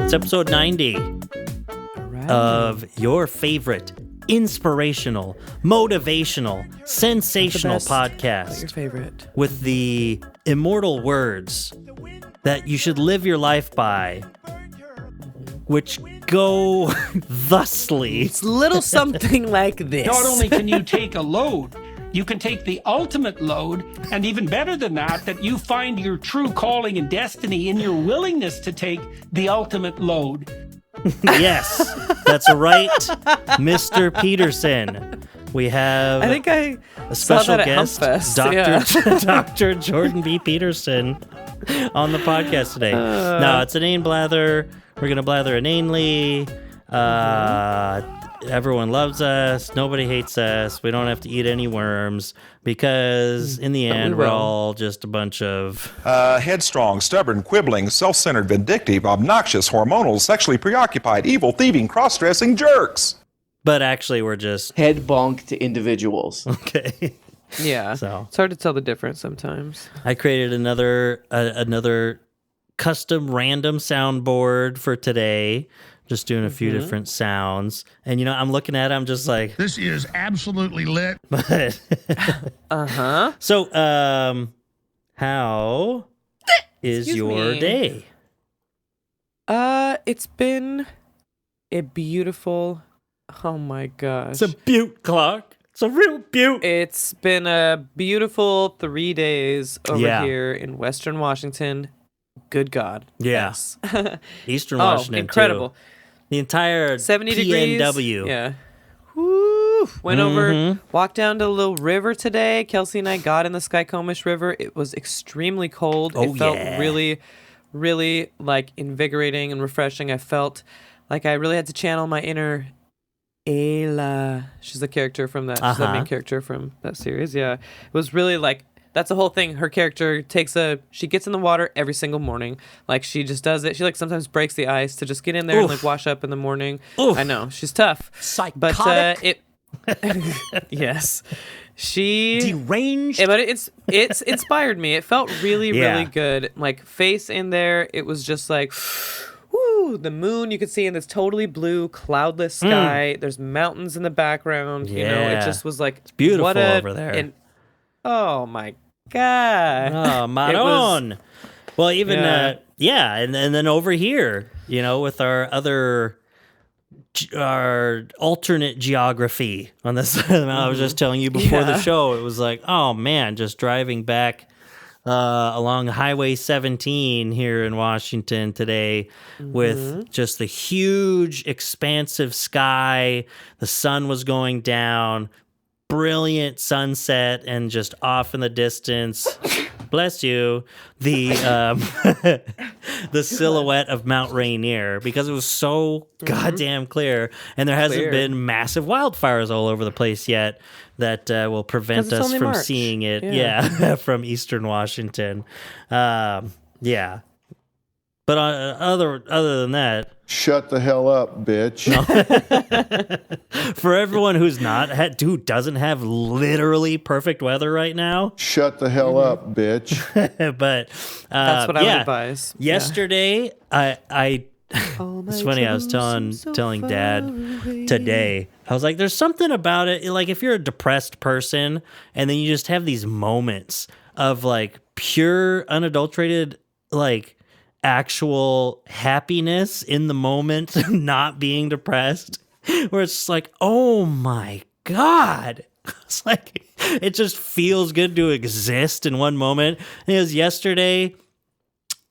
It's episode 90 of your favorite inspirational, motivational, sensational podcast. What's your favorite? With the immortal words that you should live your life by, which go thusly. It's little something like this. Not only can you take a load, you can take the ultimate load, and even better than that you find your true calling and destiny in your willingness to take the ultimate load. Yes, that's right, Mr. Peterson. We have I think I a special saw that guest, at Humpfest. Yeah. Dr. Jordan B. Peterson, on the podcast today. No, it's inane blather. We're going to blather inanely. Everyone loves us. Nobody hates us. We don't have to eat any worms because in the end, we're all just a bunch of... headstrong, stubborn, quibbling, self-centered, vindictive, obnoxious, hormonal, sexually preoccupied, evil, thieving, cross-dressing jerks. But actually, we're just... head bonked individuals. Okay. Yeah. So it's hard to tell the difference sometimes. I created another custom random soundboard for today. Just doing a few different sounds. And, I'm looking at it, I'm just like... this is absolutely lit. But Uh-huh. So, how is your day? It's been a beautiful... Oh, my gosh. It's a beaut, Clark. It's a real beaut. It's been a beautiful 3 days over Yeah. here in Western Washington. Good God. Yeah. Yes. Eastern Washington, incredible. too. The entire 70 PNW. degrees. Yeah. Woo. Went over, walked down to a little river today. Kelsey and I got in the Skycomish River. It was extremely cold. Oh, it felt yeah. really, really invigorating and refreshing. I felt like I really had to channel my inner Ayla. She's the character from that. She's the main character from that series. Yeah. It was really that's the whole thing. Her character she gets in the water every single morning. She just does it. She sometimes breaks the ice to just get in there and wash up in the morning. Oof. I know. She's tough. Psychotic. But yes. She Deranged. but it's inspired me. It felt really, Yeah. really good. Face in there, it was just woo, the moon you could see in this totally blue, cloudless sky. There's mountains in the background. Yeah. It just was it's beautiful over there. Oh my God. Oh, Maron. Well, even, and then over here, with our alternate geography on this side of the mountain, I was just telling you before the show, it was oh man, just driving back along Highway 17 here in Washington today with just the huge, expansive sky. The sun was going down. Brilliant sunset, and just off in the distance, bless you, the the silhouette of Mount Rainier, because it was so goddamn clear, and there hasn't been massive wildfires all over the place yet that will prevent us from March. seeing it. From Eastern Washington. Yeah. But other than that, shut the hell up, bitch. for everyone who doesn't have literally perfect weather right now, shut the hell up, bitch. but That's what I would advise. Yesterday, it's funny. I was telling Dad today. I was like, "There's something about it. If you're a depressed person, and then you just have these moments of pure, unadulterated, actual happiness in the moment, not being depressed, where it's just oh my God." It's it just feels good to exist in one moment. And it was yesterday,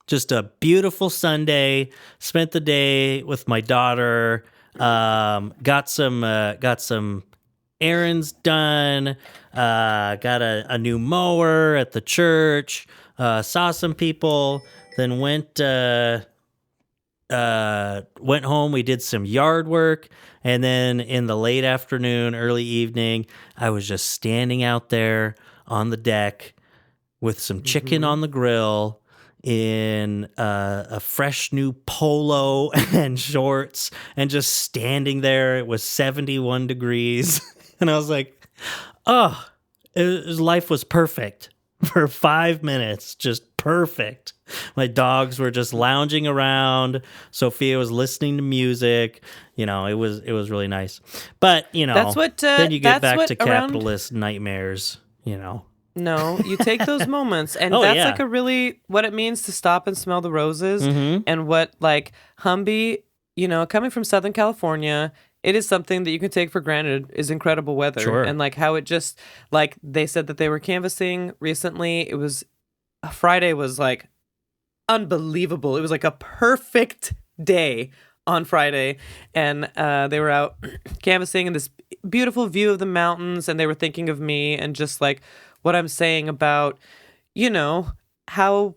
just a beautiful Sunday. Spent the day with my daughter. Got some errands done. Got a new mower at the church. Saw some people. Then went home. We did some yard work, and then in the late afternoon, early evening, I was just standing out there on the deck with some chicken on the grill, in a fresh new polo and shorts, and just standing there. It was 71 degrees, and I was life was perfect for 5 minutes, just perfect. My dogs were just lounging around. Sophia was listening to music. You know, it was really nice. But, you know, That's what, then you get that's back what to capitalist nightmares, you know. No, you take those moments, and Oh, that's yeah. like a really what it means to stop and smell the roses, Mm-hmm. and what like Humby, you know, coming from Southern California, it is something that you can take for granted is incredible weather, Sure. and like how it just like they said that they were canvassing recently. It was Friday was like unbelievable. It was like a perfect day on Friday, and they were out canvassing in this beautiful view of the mountains, and they were thinking of me and just like what I'm saying about, you know, how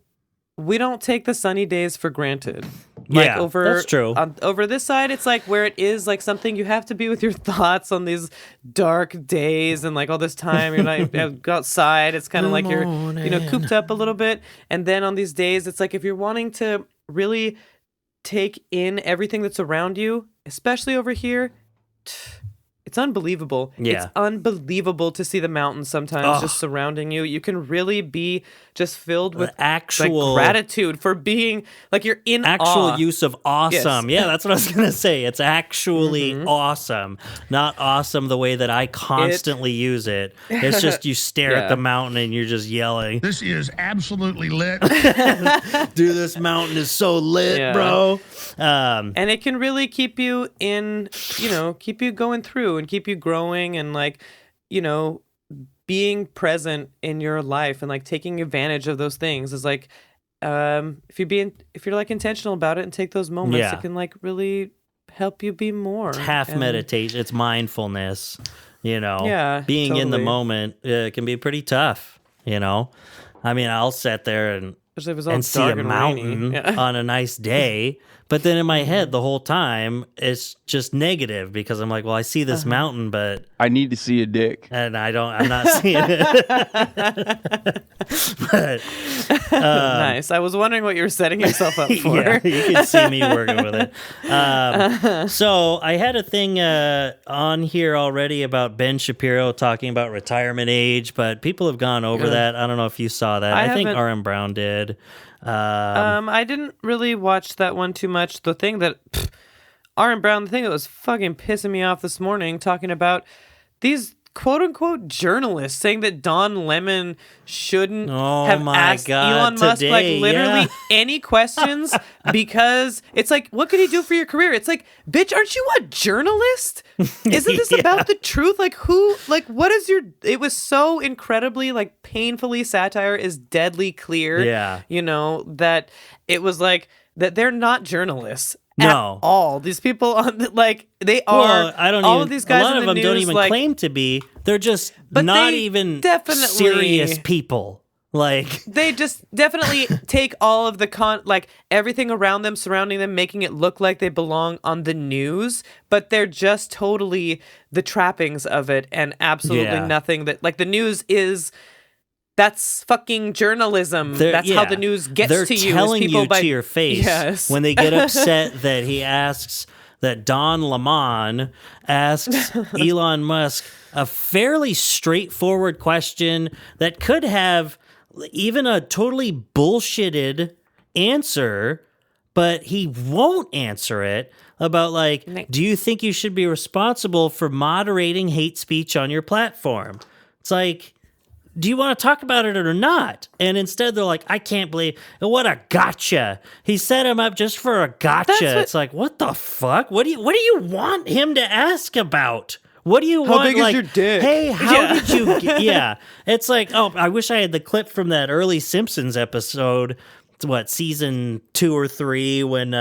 we don't take the sunny days for granted. Like Yeah, that's true. Over this side, it's like where it is like something you have to be with your thoughts on these dark days and like all this time you're not you go outside. It's kind of like you're, you know, cooped up a little bit. And then on these days, it's like if you're wanting to really take in everything that's around you, especially over here, it's unbelievable. Yeah. It's unbelievable to see the mountains sometimes just surrounding you. You can really be just filled with actual like, gratitude for being like you're in actual awe. use of awesome. Yes. Yeah, that's what I was going to say. It's actually awesome. Not awesome the way that I constantly use it. It's just you stare at Yeah. the mountain and you're just yelling, This is absolutely lit. dude, this mountain is so lit, Yeah. bro. And it can really keep you in, you know, keep you going through and keep you growing and like, you know, being present in your life and like taking advantage of those things is like, if you're like intentional about it and take those moments, Yeah. it can like really help you be more. It's half And- meditation. It's mindfulness, you know. Yeah, Being in the totally. moment can be pretty tough, you know. I mean, I'll sit there and Especially if it's all and see dark a and mountain rainy. Yeah. on a nice day. But then in my head, the whole time, it's just negative because I'm like, well, I see this mountain, but I need to see a dick. I'm not seeing it. But Nice. I was wondering what you were setting yourself up for. yeah, you can see me working with it. So I had a thing on here already about Ben Shapiro talking about retirement age, but people have gone over that. I don't know if you saw that. I think haven't- R.M. Brown did. I didn't really watch that one too much. The thing that R.M. Brown, the thing that was fucking pissing me off this morning, talking about these quote unquote journalists saying that Don Lemon shouldn't Oh have my asked God, Elon Musk today, like literally yeah. any questions because it's like, what could he do for your career? It's like, bitch, aren't you a journalist? Isn't this about the truth? Like who, like what is your, it was so incredibly like painfully satire is deadly clear. Yeah. You know, that it was like that they're not journalists. No. At all. These people on they are. Well, I don't all even, of these guys a lot in of the them news, don't even like, claim to be. They're just But not they even definitely- serious people. Like, They just definitely take all of the like everything around them, surrounding them, making it look like they belong on the news, but they're just totally the trappings of it and absolutely Yeah. nothing that like the news is. That's fucking journalism. That's how the news gets They're to you. telling is people you by, to your face yes. when they get upset that he asks that Don Lemon asks Elon Musk a fairly straightforward question that could have even a totally bullshitted answer, but he won't answer it about like, do you think you should be responsible for moderating hate speech on your platform? It's like, do you want to talk about it or not? And instead they're like, I can't believe, what a gotcha. He set him up just for a gotcha. It's like, what the fuck? What do you want him to ask about? What do you want? big is like, your dick? hey, how Yeah. did you get, yeah. It's like, oh, I wish I had the clip from that early Simpsons episode. It's what, season 2 or 3 when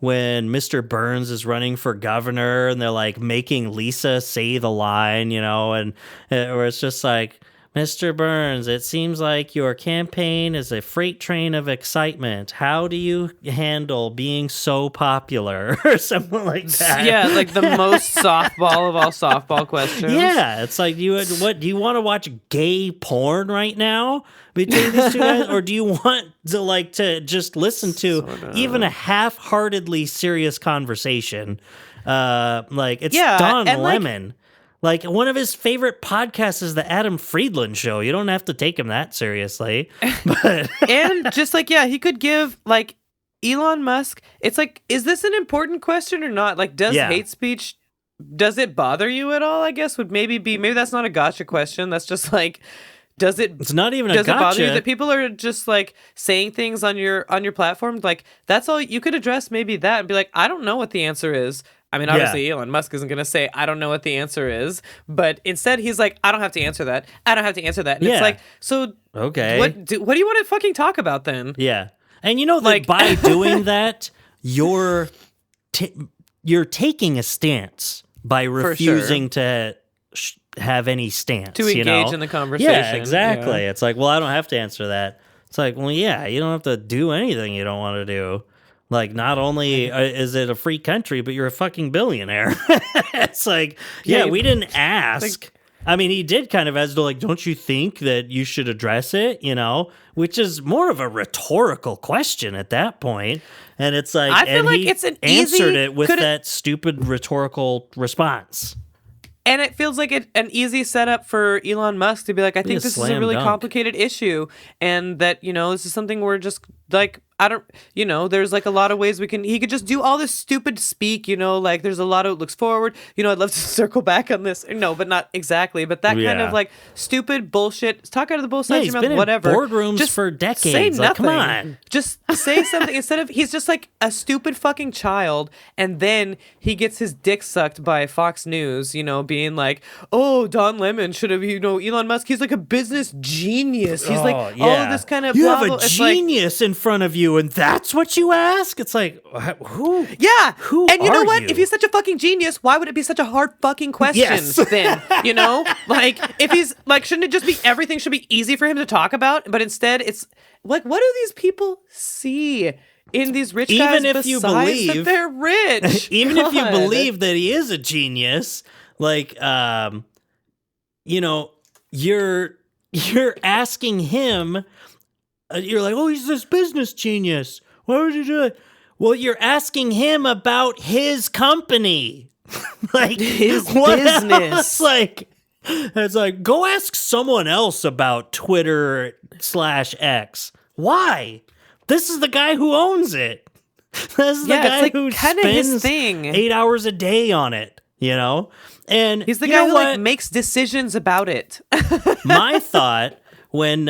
Mr. Burns is running for governor and they're like making Lisa say the line, you know, and where it's just like, Mr. Burns, it seems like your campaign is a freight train of excitement. How do you handle being so popular? Or something like that. Yeah, like the most softball of all softball questions. Yeah, it's like, do you want to watch gay porn right now between these two guys? Or do you want to just listen to even a half-heartedly serious conversation? Like, it's Yeah, Don and, like, Lemon. Like, one of his favorite podcasts is the Adam Friedland Show. You don't have to take him that seriously. But And just like, yeah, he could give, like, Elon Musk, it's like, is this an important question or not? Like, does hate speech, does it bother you at all, I guess, would maybe that's not a gotcha question. That's just like, it's not even a gotcha. Does it bother you that people are just like saying things on your platform? Like, that's all you could address, maybe that, and be like, I don't know what the answer is. I mean, obviously, Elon Musk isn't going to say, I don't know what the answer is. But instead, he's like, I don't have to answer that. I don't have to answer that. And it's like, so okay, what do you want to fucking talk about then? Yeah. And you know that by doing that, you're taking a stance by refusing to have any stance. To engage in the conversation. Yeah, exactly. Yeah. It's like, well, I don't have to answer that. It's like, well, yeah, you don't have to do anything you don't want to do. Like, not only is it a free country, but you're a fucking billionaire. It's like, yeah, we didn't ask. Like, I mean, he did kind of as to like, don't you think that you should address it? You know, which is more of a rhetorical question at that point. And it's like, I feel like it's an answered it with that stupid rhetorical response. And it feels like an easy setup for Elon Musk to be like, I think this is a really complicated issue, and that, you know, this is something we're just like, I don't, you know, there's like a lot of ways he could just do all this stupid speak, you know, like there's a lot of looks forward, you know, I'd love to circle back on this. No, but not exactly. But that kind of like stupid bullshit, talk out of the both sides of your mouth, whatever. Boardrooms just for decades. Say nothing. Like, come on. Just say something instead of, he's just like a stupid fucking child. And then he gets his dick sucked by Fox News, you know, being like, oh, Don Lemon should have, you know, Elon Musk, he's like a business genius. He's like all of this kind of you blah, have blah. a genius in front of you, and that's what you ask? It's like, who? Yeah. Who and you know are what? you? If he's such a fucking genius, why would it be such a hard fucking question Yes. then? You know? Like, if he's, like, shouldn't it just be, everything should be easy for him to talk about? But instead, it's, like, what do these people see in these rich guys if you besides believe that they're rich? Even God. if you believe that he is a genius, like, you know, you're asking him, you're like, oh, he's this business genius. Why would you do it? Well, you're asking him about his company. Like, his what business. Else? Like, it's like, go ask someone else about Twitter/X. Why? This is the guy who owns it. This is the guy like who kinda his spends thing. 8 hours a day on it, you know? And He's the guy who, like, makes decisions about it. My thought when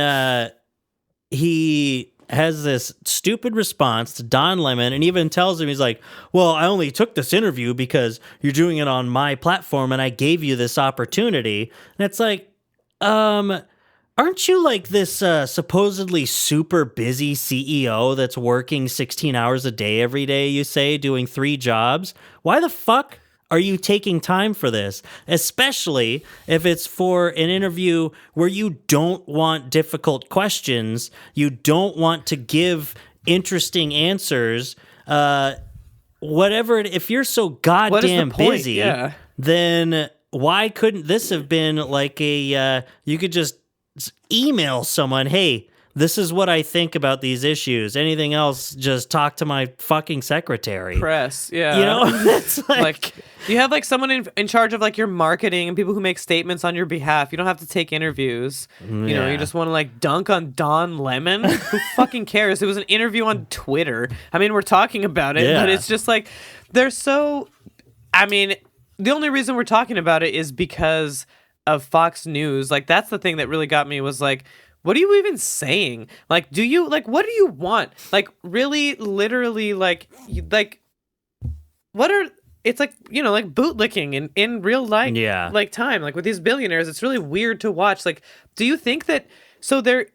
he has this stupid response to Don Lemon and even tells him, he's like, well, I only took this interview because you're doing it on my platform and I gave you this opportunity. And it's like, aren't you like this supposedly super busy CEO that's working 16 hours a day every day, you say, doing 3 jobs? Why the fuck are you taking time for this? Especially if it's for an interview where you don't want difficult questions, you don't want to give interesting answers, whatever. If you're so goddamn busy, then why couldn't this have been like a, you could just email someone, hey, this is what I think about these issues. Anything else, just talk to my fucking secretary. Press, yeah. You know? It's like you have like someone in charge of like your marketing and people who make statements on your behalf. You don't have to take interviews. You know, you just want to like dunk on Don Lemon. Who fucking cares? It was an interview on Twitter. I mean, we're talking about it, but it's just like, they're so, I mean, the only reason we're talking about it is because of Fox News. Like, that's the thing that really got me, was like, what are you even saying? Like, do you, like, what do you want? Like, really, literally, like, what are, it's like, you know, like bootlicking in real life, like time, like with these billionaires, it's really weird to watch. Like, do you think that, so they're,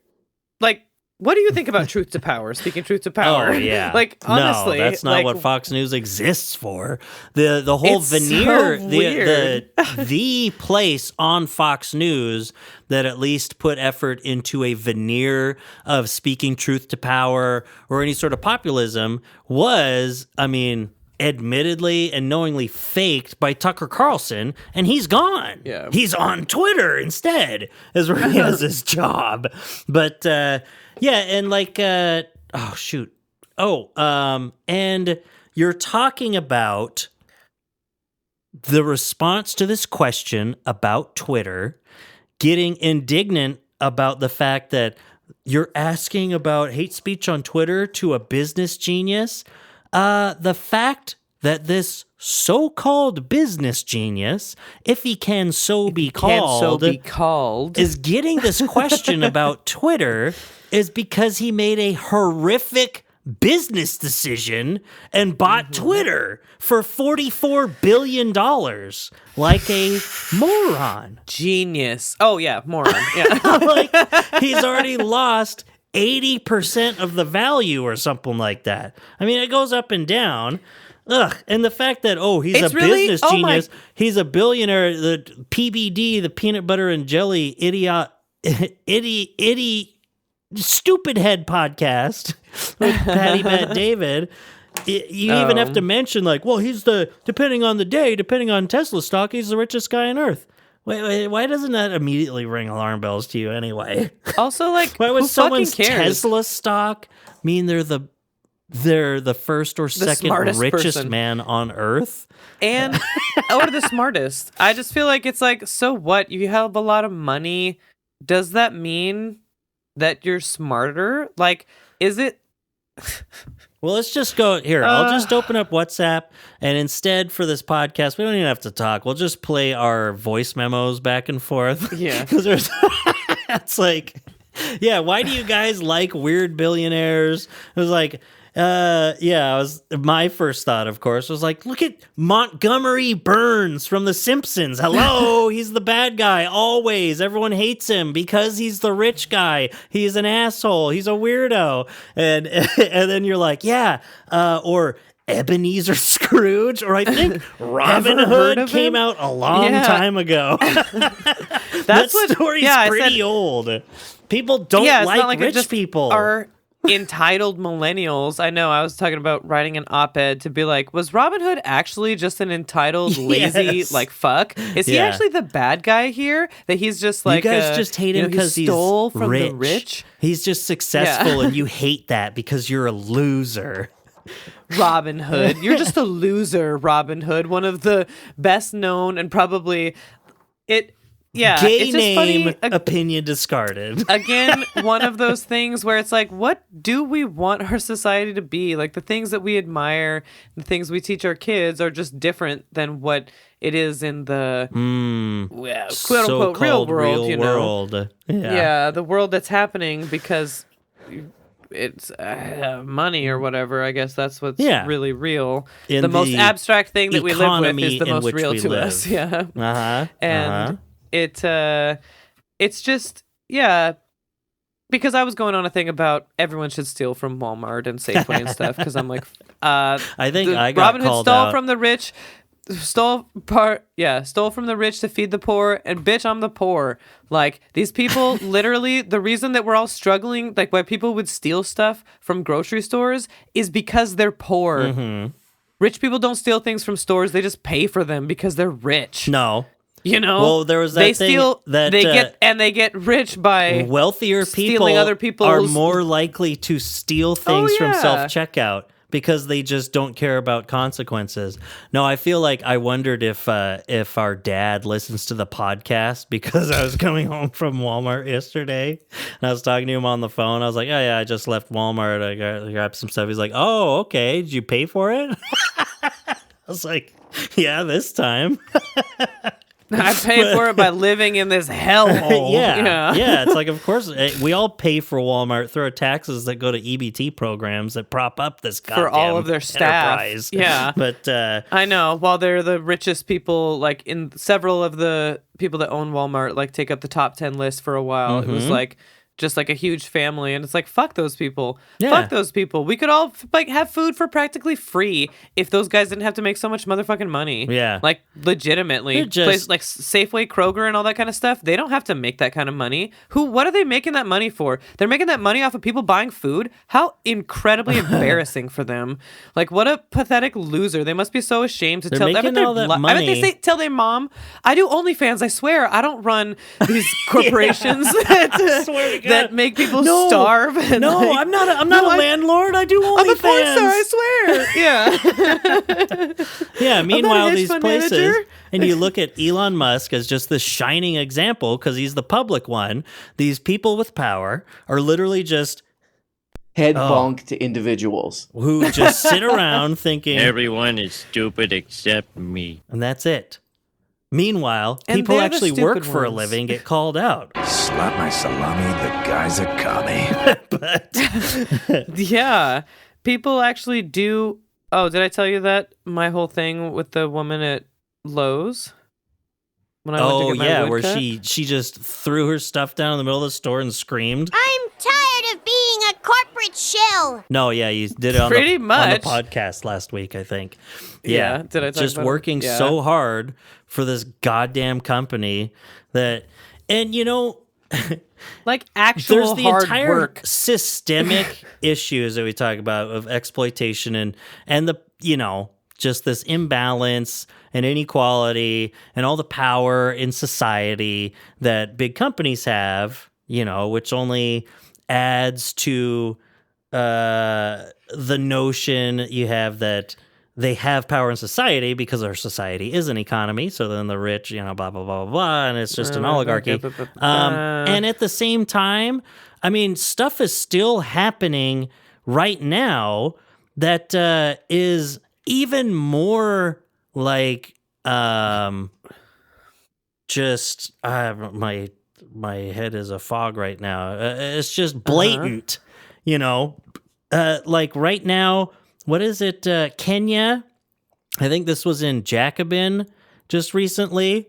like, what do you think about truth to power? Speaking truth to power. Oh, yeah. Like, honestly. No, that's not like, what Fox News exists for. The whole it's veneer, so weird. the place on Fox News that at least put effort into a veneer of speaking truth to power or any sort of populism was, I mean, admittedly and knowingly faked by Tucker Carlson, and he's gone. Yeah. He's on Twitter instead, is where he has his job. But, yeah, and like, and you're talking about the response to this question about Twitter, getting indignant about the fact that you're asking about hate speech on Twitter to a business genius. The fact that this so-called business genius, if he can so be called, is getting this question about Twitter is because he made a horrific business decision and bought Twitter for $44 billion like a moron. Genius. Oh, yeah, moron. Yeah. Like, he's already lost 80% of the value or something like that. I mean, it goes up and down. Ugh, and the fact that, he's It's a really- business genius, he's a billionaire, the PBD, the peanut butter and jelly stupid head podcast with Patty Bat David, you even have to mention, like, well, depending on the day, depending on Tesla stock, he's the richest guy on earth. Wait, why doesn't that immediately ring alarm bells to you anyway? Also, like, Why would who someone's fucking cares? Tesla stock mean they're the first or second smartest richest person. man on earth? And or the smartest. I just feel like it's like, so what? You have a lot of money. Does that mean that you're smarter? Like, is it? Well, let's just go here. I'll just open up WhatsApp, and instead for this podcast, we don't even have to talk. We'll just play our voice memos back and forth. Yeah. Because there's, it's like, yeah, why do you guys like weird billionaires? It was like, my first thought, of course, was like, look at Montgomery Burns from The Simpsons. Hello, he's the bad guy, always. Everyone hates him because he's the rich guy. He's an asshole. He's a weirdo. And then you're like, or Ebenezer Scrooge, or I think Robin Hood came out a long time ago. That story's pretty old. People don't like rich people. Are entitled millennials. I know, I was talking about writing an op-ed to be like, was Robin Hood actually just an entitled, lazy, like, fuck? Is he actually the bad guy here? That he's just like, you guys just hate him because he stole from rich. the rich? He's just successful, and you hate that because you're a loser. Robin Hood. You're just a loser, Robin Hood. One of the best known and probably Gay it's just name, funny. opinion discarded. Again, one of those things where it's like, what do we want our society to be? Like, the things that we admire, the things we teach our kids are just different than what it is in the quote unquote real world, world. Yeah, the world that's happening because it's money or whatever. I guess that's what's really real. In the most abstract thing that we live with is the most which real we to live. us. Yeah. And it's just, because I was going on a thing about everyone should steal from Walmart and Safeway and stuff, because I'm like, I think I got Robin Hood called stole out. from the rich, stole from the rich to feed the poor, and bitch, I'm the poor. Like, these people, literally, the reason that we're all struggling, like why people would steal stuff from grocery stores, is because they're poor. Mm-hmm. Rich people don't steal things from stores; they just pay for them because they're rich. No. You know, well, there was that they thing steal, that they get rich by wealthier people stealing other people's. are more likely to steal things from yeah. self-checkout because they just don't care about consequences. No, I feel like I wondered if our dad listens to the podcast, because I was coming home from Walmart yesterday and I was talking to him on the phone. I was like, oh yeah, I just left Walmart. I grabbed some stuff. He's like, oh, okay. Did you pay for it? I was like, yeah, this time. I pay for it by living in this hellhole. Yeah. It's like, of course, we all pay for Walmart through our taxes that go to EBT programs that prop up this goddamn for all of their staff. enterprise. Yeah, but I know. While they're the richest people, like in several of the people that own Walmart, like take up the top 10 list for a while. It was like just like a huge family, and it's like, fuck those people. Fuck those people. We could all like have food for practically free if those guys didn't have to make so much motherfucking money. Yeah. Like, legitimately. They're just- Places like Safeway, Kroger, and all that kind of stuff, they don't have to make that kind of money. What are they making that money for? They're making that money off of people buying food? How incredibly embarrassing for them. Like, what a pathetic loser. They must be so ashamed to They're tell. making all that I bet money. they tell their mom, I do OnlyFans, I swear. I don't run these corporations. I swear to that make people starve. And no, like, I'm not a landlord. I do I'm a porn OnlyFans. star, I swear. Yeah. Yeah, meanwhile, hedge these fund places, manager. and you look at Elon Musk as just this shining example because he's the public one. These people with power are literally just Head bonked individuals. who just sit around thinking, Everyone is stupid except me. and that's it. Meanwhile, And people they're the actually work stupid for a ones. living get called out. Slap my salami, the guy's a commie. But Yeah. People actually do. Oh, did I tell you that? My whole thing with the woman at Lowe's? When I went to get my wood where cut? she just threw her stuff down in the middle of the store and screamed. I'm tired of being a corporate shill. No, yeah, you did it on Pretty on the much. podcast last week, I think. Yeah, did I talk just about it? working Yeah. so hard for this goddamn company that, and you know, Like actual there's the hard entire work. systemic issues that we talk about of exploitation and the just this imbalance and inequality and all the power in society that big companies have, which only adds to the notion you have that they have power in society because our society is an economy. So then the rich, blah, blah, blah, blah, blah, and it's just an oligarchy. And at the same time, I mean, stuff is still happening right now that is even more like just my head is a fog right now. It's just blatant, like right now. What is it? Kenya. I think this was in Jacobin just recently.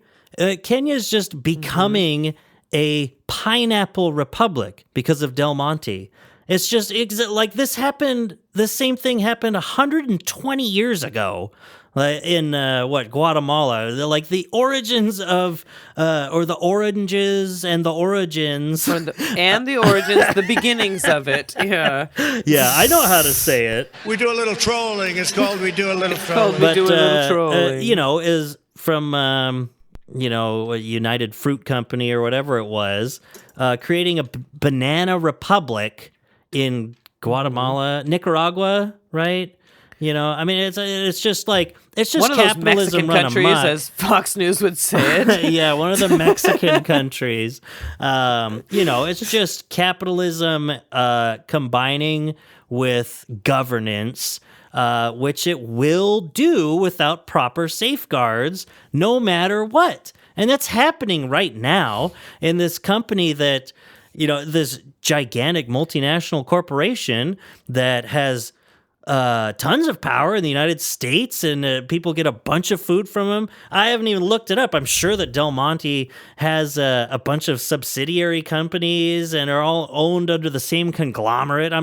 Kenya's just becoming a pineapple republic because of Del Monte. It's just like this happened. The same thing happened 120 years ago in Guatemala. Like the origins of, or the oranges and the origins. And the origins, the beginnings of it. Yeah. Yeah, I know how to say it. We do a little trolling. It's called We Do a Little Trolling. We do a little trolling. Is from, a United Fruit Company or whatever it was, creating a banana republic in Guatemala, Nicaragua, right? I mean, it's just like, it's just one of those capitalism Mexican run countries, amok. as Fox News would say it. Yeah, one of the Mexican countries. It's just capitalism combining with governance, which it will do without proper safeguards, no matter what. And that's happening right now in this company that, this gigantic multinational corporation that has tons of power in the United States, and people get a bunch of food from them. I haven't even looked it up. I'm sure that Del Monte has a bunch of subsidiary companies and are all owned under the same conglomerate.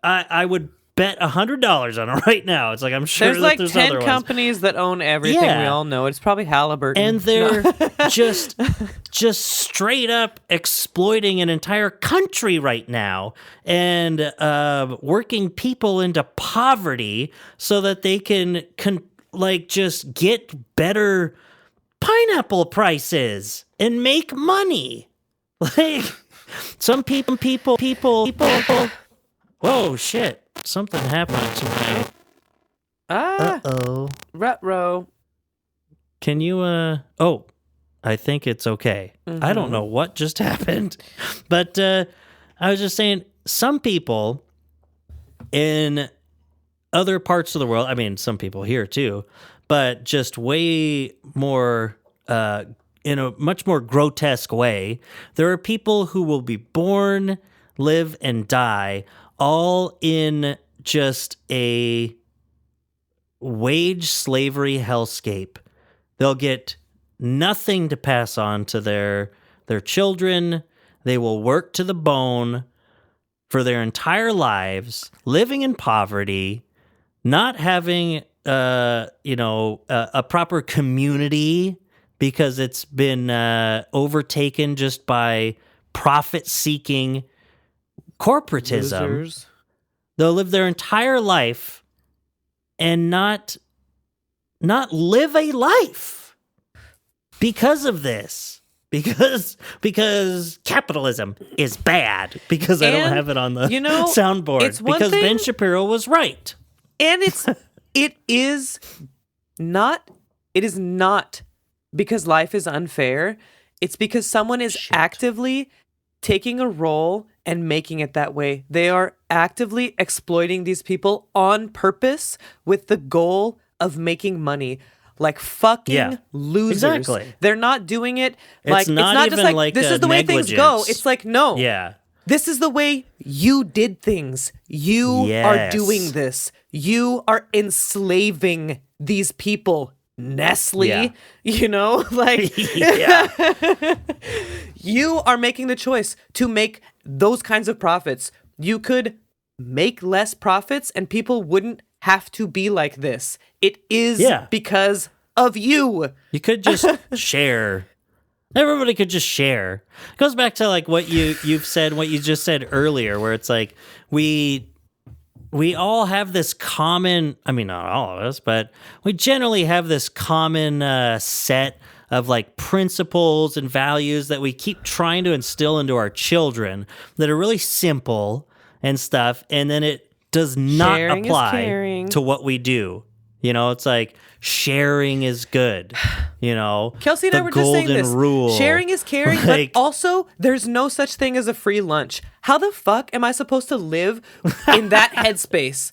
I would bet $100 on it right now. It's like, I'm sure There's like there's 10 other ones. companies that own everything. Yeah. We all know it. It's probably Halliburton. And they're just straight up exploiting an entire country right now and working people into poverty so that they can just get better pineapple prices and make money. Like some people. Whoa, shit! Something happened to me. Uh-oh. Retro. Can you, oh, I think it's okay. I don't know what just happened, but I was just saying, some people in other parts of the world, I mean, some people here too, but just way more, in a much more grotesque way, there are people who will be born, live, and die all in just a wage slavery hellscape. They'll get nothing to pass on to their children. They will work to the bone for their entire lives, living in poverty, not having a proper community because it's been overtaken just by profit-seeking corporatism. Losers. They'll live their entire life and not live a life because of this. because capitalism is bad, because I don't And, have it on the you know, soundboard, it's one because thing- Ben Shapiro was right. And it is not because life is unfair. It's because someone is actively taking a role and making it that way. They are actively exploiting these people on purpose with the goal of making money. Like fucking losers. Exactly. They're not doing it like It's not just even like like this a is the way things go. negligence. It's like no. Yeah. This is the way you did things. You are Yes. doing this. You are enslaving these people. Nestle, Yeah. you know, like Yeah. you are making the choice to make those kinds of profits. You could make less profits and people wouldn't have to be like this. It is because of you. You could just share. Everybody could just share. It goes back to like what you've said, what you just said earlier, where it's like we all have this common, I mean, not all of us, but we generally have this common set of like principles and values that we keep trying to instill into our children that are really simple and stuff. And then it does not Sharing is apply caring. to what we do. You know, it's like sharing is good. You know, Kelsey and the I were just saying golden this. rule. Sharing is caring, Like- but also there's no such thing as a free lunch. How the fuck am I supposed to live in that headspace?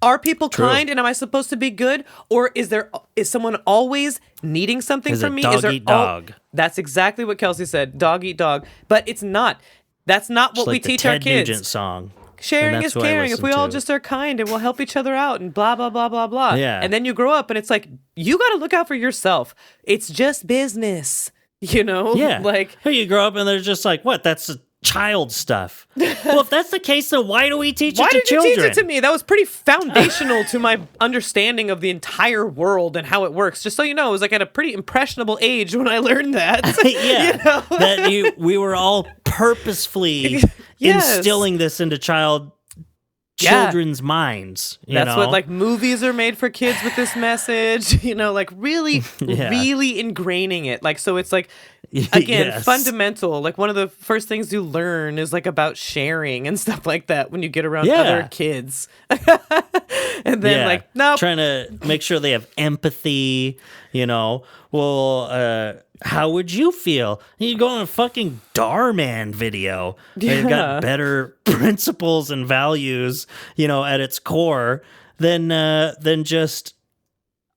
Are people True. kind and am I supposed to be good? Or is someone always needing something Is from it me? dog eat dog? That's exactly what Kelsey said. Dog eat dog. But it's not. That's not what It's we like the teach our Ted kids. Nugent song. Sharing And is that's what I caring. If listen we all to. just are kind and we'll help each other out and blah, blah, blah, blah, blah. Yeah. And then you grow up and it's like, you got to look out for yourself. It's just business, you know? Yeah. Like, Hey, you grow up and they're just like, what? That's child stuff. Well, if that's the case, then why do we teach why it to did children? you teach it to me? That was pretty foundational to my understanding of the entire world and how it works. Just so you know, it was like at a pretty impressionable age when I learned that. Yeah. You know? That we were all purposefully Yes. instilling this into children's minds. You That's know? what like movies are made for kids with this message, you know, like really, Yeah. really ingraining it. Like, so it's like, again, Yes. fundamental. Like one of the first things you learn is like about sharing and stuff like that when you get around Yeah. other kids. And then like, no, trying to make sure they have empathy, you know. Well, how would you feel? You go on a fucking Darman video. They've Yeah. got better principles and values, you know, at its core than just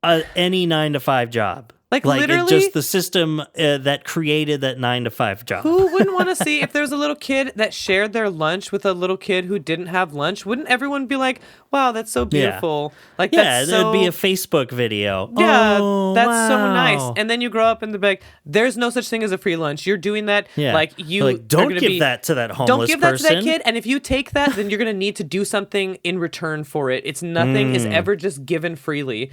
any 9-to-5 job. Like, literally- just the system that created that 9-to-5 job. who wouldn't want to see if there was a little kid that shared their lunch with a little kid who didn't have lunch? Wouldn't everyone be like, wow, that's so beautiful? Like, Yeah, that's there'd so... be a Facebook video. Yeah, Oh, that's so nice. wow. And then you grow up and they're like, there's no such thing as a free lunch. You're doing that. Yeah. Like you Like, don't are gonna give be, that to that homeless Don't give that to that person. kid. And if you take that, then you're gonna need to do something in return for it. It's nothing is ever just given freely.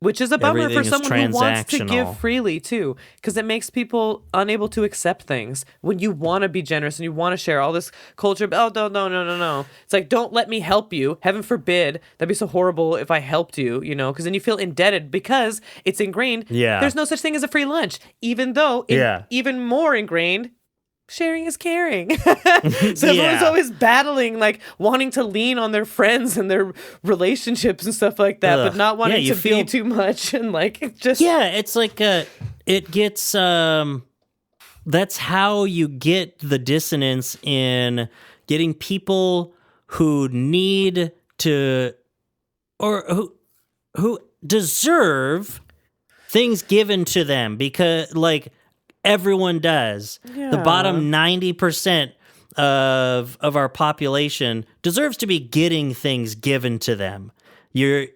Which is a bummer Everything for is someone who wants to give transactional. freely too, because it makes people unable to accept things. When you want to be generous and you want to share all this culture, oh no. It's like, don't let me help you. Heaven forbid. That'd be so horrible if I helped you, you know, because then you feel indebted because it's ingrained. Yeah. There's no such thing as a free lunch, even though even more ingrained. Sharing is caring. So everyone's Yeah. always battling, like wanting to lean on their friends and their relationships and stuff like that, but Ugh. not wanting Yeah, you to feel- be too much and like it just Yeah, it's like it gets that's how you get the dissonance in getting people who need to or who deserve things given to them because like everyone does. The bottom 90% of our population deserves to be getting things given to them. You're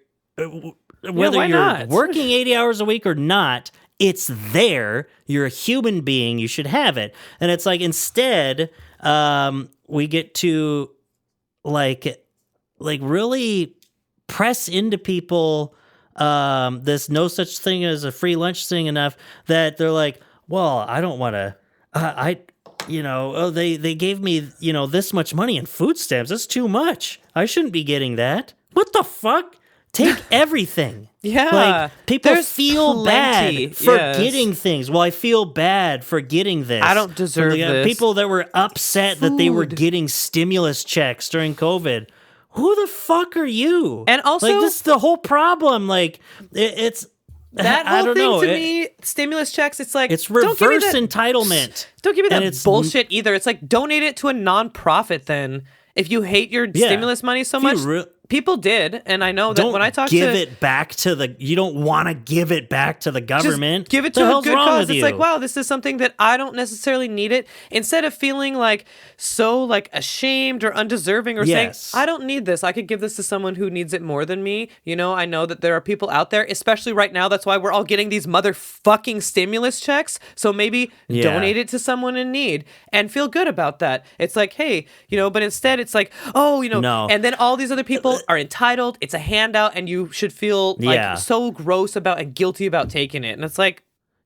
whether why you're not? working 80 hours a week or not, it's there. You're a human being. You should have it. And it's like instead, we get to like really press into people this no such thing as a free lunch thing enough that they're like, well, I don't want to. They gave me this much money in food stamps. That's too much. I shouldn't be getting that. What the fuck? take everything. Yeah. Like, people There's feel plenty, bad for yes. getting things. Well, I feel bad for getting this. I don't deserve this. People that were upset that they were Food. getting stimulus checks during COVID. Who the fuck are you? And also- like, this is the whole problem. Like, it's That I whole don't thing know. to me, stimulus checks, it's like It's don't give me reverse that- entitlement. Don't give me And that it's bullshit either. It's like donate it to a nonprofit then. If you hate your stimulus money so If you much, people did, and I know that don't when I talk give to it back to the. You don't want to give it back to the government. Just give it The to a hell's good wrong cause. with It's you? like, wow, this is something that I don't necessarily need it. Instead of feeling like so like ashamed or undeserving or Yes. saying, I don't need this. I could give this to someone who needs it more than me. You know, I know that there are people out there, especially right now. That's why we're all getting these motherfucking stimulus checks. So maybe donate it to someone in need and feel good about that. It's like, hey, you know, but instead it's like, oh, you know, No. and then all these other people are entitled. It's a handout and you should feel like so gross about and guilty about taking it. And it's like,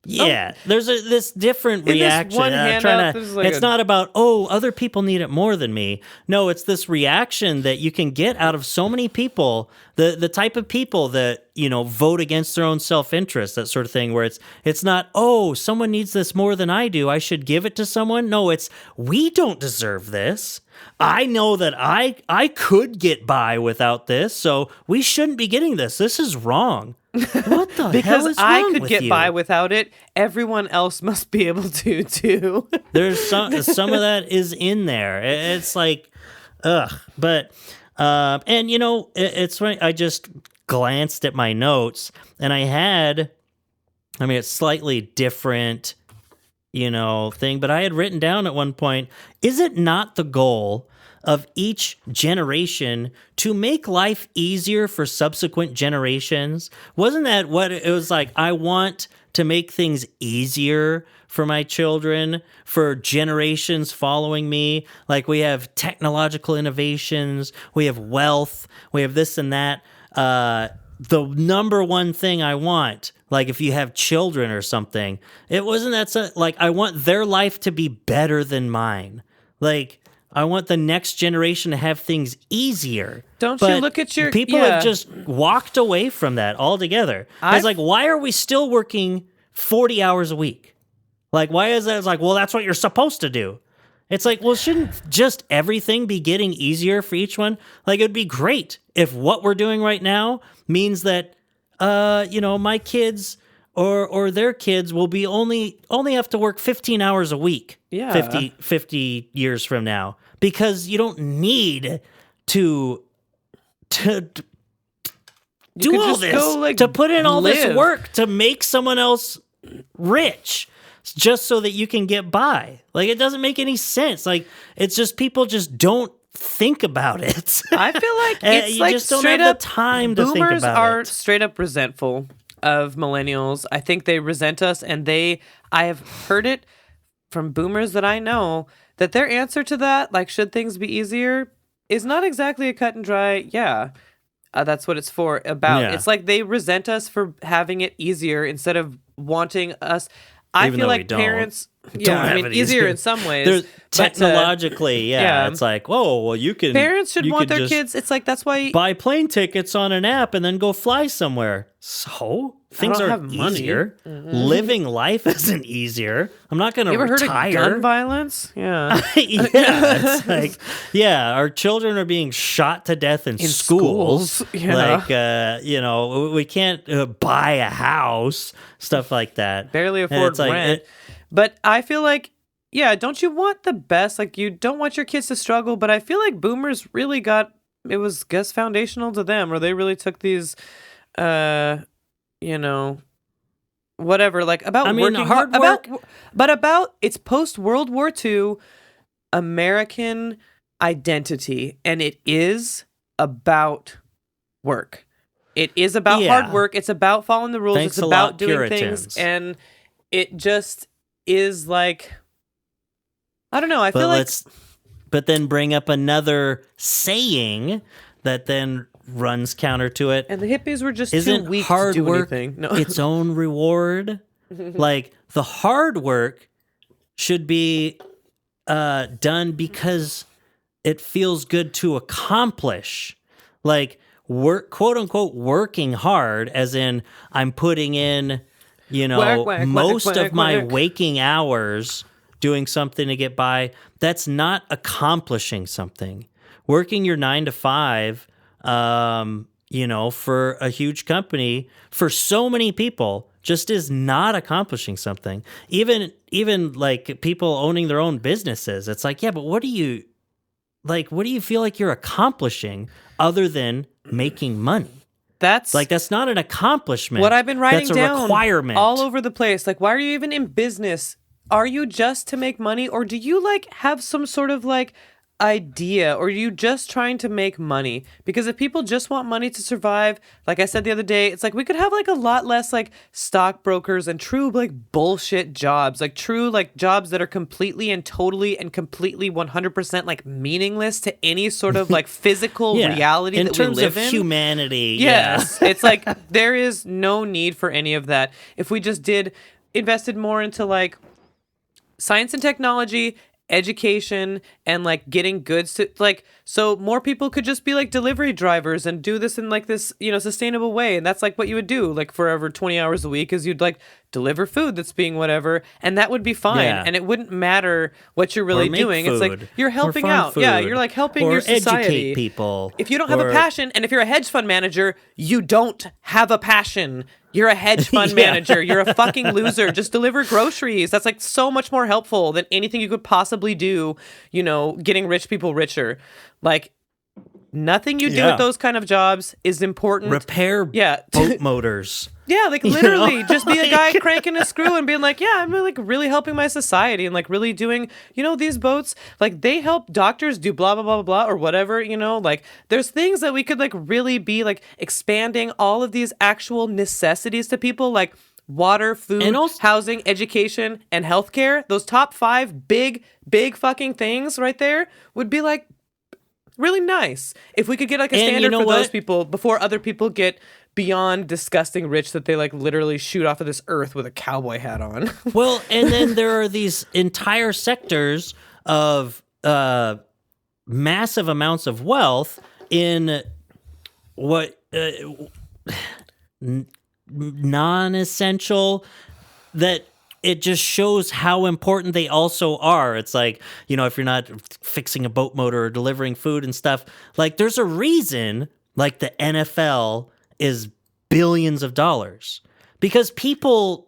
Yeah, there's this different In this reaction. one I'm handout, trying to, there's like it's not about, oh, other people need it more than me. No, it's this reaction that you can get out of so many people, the type of people that, you know, vote against their own self-interest, that sort of thing, where it's not, oh, someone needs this more than I do, I should give it to someone. No, it's, we don't deserve this. I know that I could get by without this, so we shouldn't be getting this. This is wrong. What the hell because is I wrong could with get you? by without it, everyone else must be able to too. There's some of that is in there. It's like, ugh. But and you know, it's funny. I just glanced at my notes, and I mean, it's slightly different, you know, thing. But I had written down at one point: is it not the goal of each generation to make life easier for subsequent generations? Wasn't that what it was like? I want to make things easier for my children, for generations following me. Like, we have technological innovations, we have wealth, we have this and that. The number one thing I want, like if you have children or something, it wasn't that like, I want their life to be better than mine. Like, I want the next generation to have things easier. Don't you look at your... People have just walked away from that altogether. It's like, why are we still working 40 hours a week? Like, why is that? It's like, well, that's what you're supposed to do. It's like, well, shouldn't just everything be getting easier for each one? Like, it would be great if what we're doing right now means that, you know, my kids or their kids will be only have to work 15 hours a week. Yeah. 50 years from now, because you don't need to do all this, to put in all this work to make someone else rich just so that you can get by. Like, it doesn't make any sense. Like, it's just, people just don't think about it. I feel like it's you like just don't straight have up the time to think boomers about are it. straight up resentful of millennials. I think they resent us, and I have heard it from boomers that I know, that their answer to that, like, should things be easier, is not exactly a cut and dry, that's what it's for about. Yeah. It's like they resent us for having it easier instead of wanting us. I Even feel though we like don't. parents, Don't I have mean, it easier easier. in some ways. There's but, technologically, yeah. it's like, whoa, well, you can. Parents should you want could their just kids. It's like, that's why buy plane tickets on an app and then go fly somewhere. So things don't are have money. easier. Living life isn't easier. I'm not going to You ever retire. heard of gun violence? Yeah. Yeah, it's like, our children are being shot to death in schools. Yeah. Like, you know, we can't buy a house, stuff like that. Barely And afford it's like, rent. But I feel like, don't you want the best? Like, you don't want your kids to struggle, but I feel like boomers really it was, guess, foundational to them, or they really took these, you know, whatever, like, about working hard work. about it's post-World War II American identity, and it is about work. It is about hard work. It's about following the rules. Thanks it's a about lot, doing Puritans. things, and it just is like, I don't know. I feel like but then bring up another saying that then runs counter to it. and the hippies were just Isn't too weak hard to do work anything. No. its own reward? Like, the hard work should be done because it feels good to accomplish. Like, quote unquote working hard, as in I'm putting in, most of my waking hours doing something to get by, that's not accomplishing something. Working your 9 to 5, for a huge company, for so many people, just is not accomplishing something. Even like people owning their own businesses, it's like, yeah, but what do you feel like you're accomplishing other than making money? That's not an accomplishment. What I've been writing that's a down requirement all over the place. Like, why are you even in business? Are you just to make money, or do you like have some sort of like idea, or are you just trying to make money? Because if people just want money to survive, like I said the other day, it's like we could have like a lot less like stockbrokers and true like bullshit jobs, like true like jobs that are completely and totally and completely 100% like meaningless to any sort of like physical reality in that terms we live of in. humanity. Yes, it's like there is no need for any of that. If we just invested more into like science and technology, education, and like getting goods to like, so more people could just be like delivery drivers and do this in like this sustainable way. And that's like what you would do like for over 20 hours a week, is you'd like deliver food that's being whatever, and that would be fine. And it wouldn't matter what you're really doing. It's like you're helping out. Food. Yeah, you're like helping your society. Educate people. If you don't have a passion, and if you're a hedge fund manager, you don't have a passion. You're a hedge fund manager. You're a fucking loser. Just deliver groceries. That's like so much more helpful than anything you could possibly do, getting rich people richer. Like, nothing you do with those kind of jobs is important. Repair boat motors. Yeah, like literally just be a guy cranking a screw and being like, yeah, I'm really helping my society and like really doing, these boats, like they help doctors do blah, blah, blah, blah, or whatever, like there's things that we could like really be like expanding all of these actual necessities to people, like water, food, and also housing, education, and healthcare. Those top 5 big fucking things right there would be like really nice if we could get like a standard for those people before other people get beyond disgusting rich that they like literally shoot off of this earth with a cowboy hat on. Well, and then there are these entire sectors of massive amounts of wealth in what non-essential, that it just shows how important they also are. It's like, if you're not fixing a boat motor or delivering food and stuff, like there's a reason like the NFL is billions of dollars, because people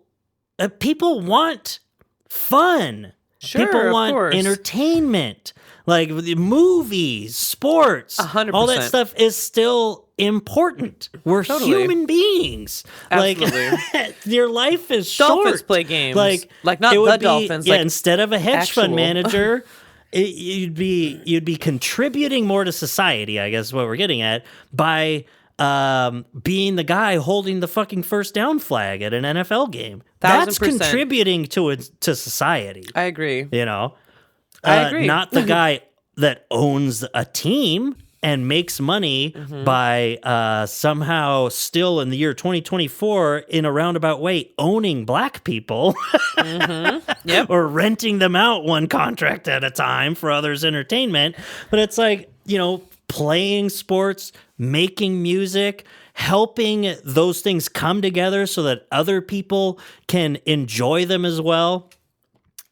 want fun. Sure, people want of course. Entertainment, like movies, sports, 100%. All that stuff is still important. We're human beings. Absolutely. Like your life is Dolphins short. play games. Like not it the would be, Dolphins. Yeah, like instead of a hedge actual. fund manager, you'd be contributing more to society, I guess is what we're getting at, by being the guy holding the fucking first down flag at an NFL game. That's 1000%. contributing to society. I agree. I agree. Not the guy that owns a team and makes money by somehow still in the year 2024 in a roundabout way owning black people Yep. or renting them out one contract at a time for others' entertainment. But it's like, playing sports, making music, helping those things come together so that other people can enjoy them as well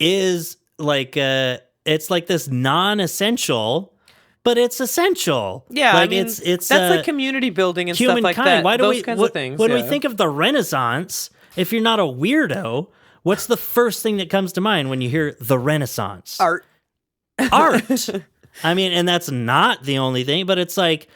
is like it's like this non-essential, but it's essential. Yeah, like it's that's like community building and humankind. stuff like that. Why do those we, kinds of things. When we think of the Renaissance, if you're not a weirdo, what's the first thing that comes to mind when you hear the Renaissance? Art. I mean, and that's not the only thing, but it's like,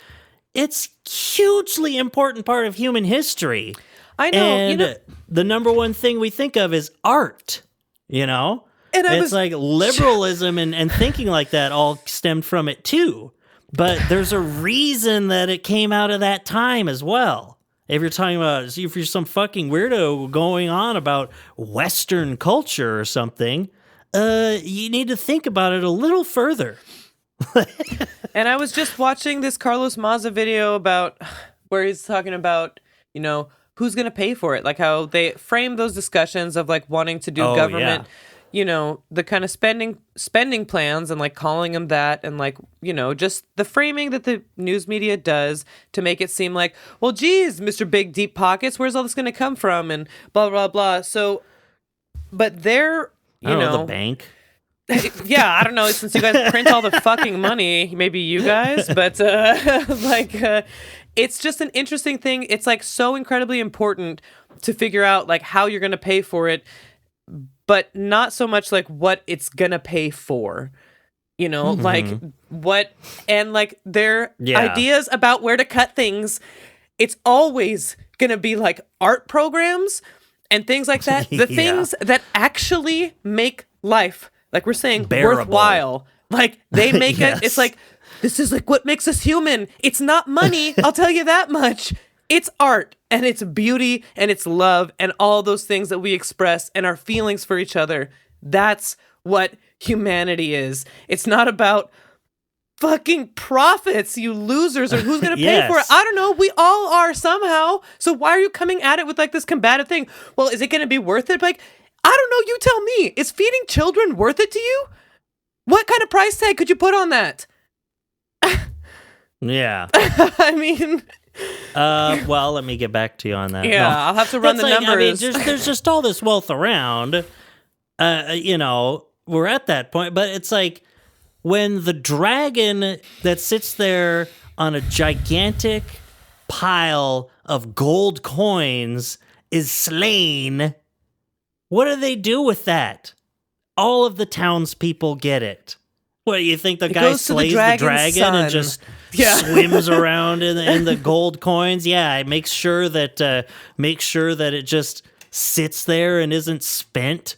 it's hugely important part of human history. I know. And the number one thing we think of is art, And it's like liberalism and thinking like that all stemmed from it too. But there's a reason that it came out of that time as well. If you're talking about, if you're some fucking weirdo going on about Western culture or something, you need to think about it a little further. And I was just watching this Carlos Maza video about where he's talking about, who's going to pay for it? Like how they frame those discussions of like wanting to do government, you know, the kind of spending plans and like calling them that, and like, you know, just the framing that the news media does to make it seem like, well, geez, Mr. Big Deep Pockets, where's all this going to come from, and blah blah blah. So, but they're, you know, the bank. Yeah, I don't know, since you guys print all the fucking money, maybe you guys, but it's just an interesting thing. It's like so incredibly important to figure out like how you're going to pay for it, but not so much like what it's going to pay for. You know, like what, and like their ideas about where to cut things. It's always going to be like art programs and things like that. The things that actually make life, like we're saying, bearable. Worthwhile. Like they make it, it's like, this is like what makes us human. It's not money, I'll tell you that much. It's art, and it's beauty, and it's love, and all those things that we express, and our feelings for each other. That's what humanity is. It's not about fucking profits, you losers, or who's going to pay for it. I don't know. We all are somehow. So why are you coming at it with like this combative thing? Well, is it going to be worth it? Like, I don't know. You tell me. Is feeding children worth it to you? What kind of price tag could you put on that? Yeah. I mean... well, let me get back to you on that. Yeah, no. I'll have to run the numbers. I mean, there's just all this wealth around. You know, we're at that point, but it's like when the dragon that sits there on a gigantic pile of gold coins is slain, what do they do with that? All of the townspeople get it. What, you think the guy slays the dragon and just swims around in the gold coins? Yeah, it makes sure that it just sits there and isn't spent.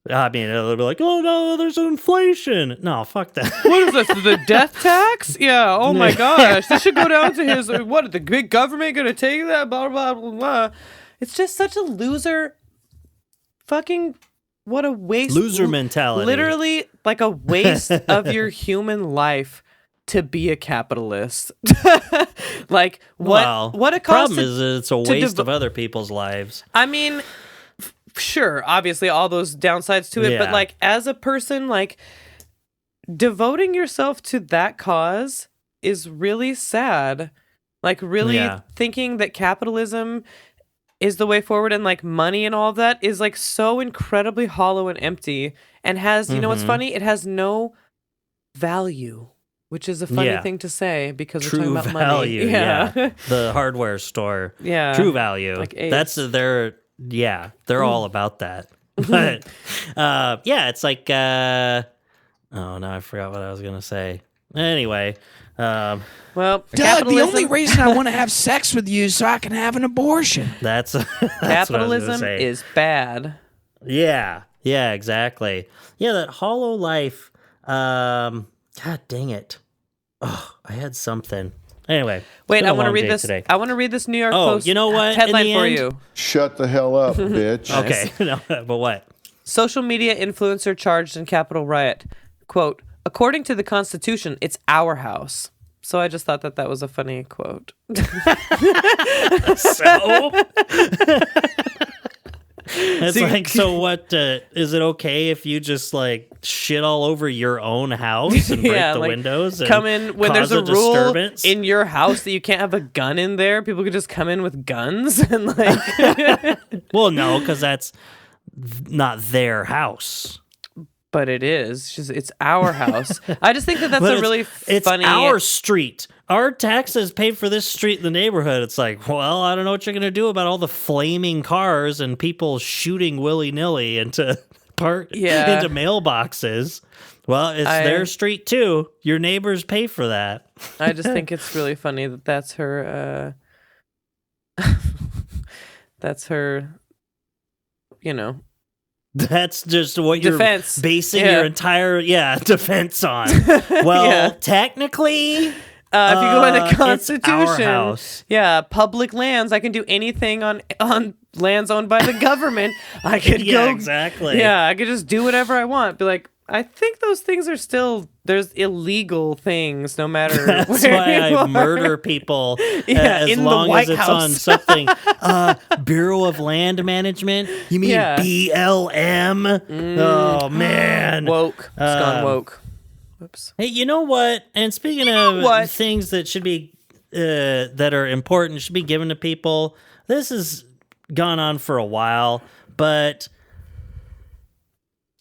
I mean, it'll be like, oh no, there's inflation. No, fuck that. What is this? The death tax? Yeah. Oh my gosh, this should go down to his. What, the big government gonna take that? Blah blah blah blah. It's just such a loser. Fucking. What a waste. Loser mentality. Literally like a waste of your human life to be a capitalist. Like what a cost. Problem is it's a waste of other people's lives. I mean, sure, obviously all those downsides to it, but like as a person, like devoting yourself to that cause is really sad. Like really thinking that capitalism is the way forward, and like money and all of that is like so incredibly hollow and empty, and has, you know what's funny? It has no value, which is a funny thing to say because we're talking about value, money. Yeah. The hardware store. Yeah. True value. Like Ace. That's they're all about that. But it's like oh no, I forgot what I was gonna say. Anyway. Well, Doug, the only reason I want to have sex with you is so I can have an abortion. That's capitalism is bad. Yeah, exactly. Yeah, that hollow life. God dang it. Oh, I had something. Anyway. Wait, I want to read this. Today. I want to read this New York Post you know what? headline for you. Shut the hell up, bitch. Okay, no, but what? Social media influencer charged in Capitol riot. Quote, according to the Constitution, it's our house. So I just thought that was a funny quote. It's like, so what, is it okay if you just like shit all over your own house and break the windows and come in when there's a rule disturbance in your house that you can't have a gun in there? People could just come in with guns and like. Well, no, because that's not their house. But it is. It's our house. I just think that's a really funny... It's our street. Our taxes paid for this street in the neighborhood. It's like, well, I don't know what you're going to do about all the flaming cars and people shooting willy-nilly into mailboxes. Well, it's their street too. Your neighbors pay for that. I just think it's really funny that that's her... that's her, you know... That's just what you're basing your entire defense on. Well, technically, if you go by the Constitution, it's our house. Public lands. I can do anything on lands owned by the government. I could go exactly. I could just do whatever I want. Be like, I think those things are still there's illegal things no matter That's where why you I are. murder people as in the long White as it's House. on something. Bureau of Land Management? You mean BLM? Oh, man. Woke. It's gone woke. Whoops. Hey, you know what? And speaking of things that should be, that are important, should be given to people, this has gone on for a while, but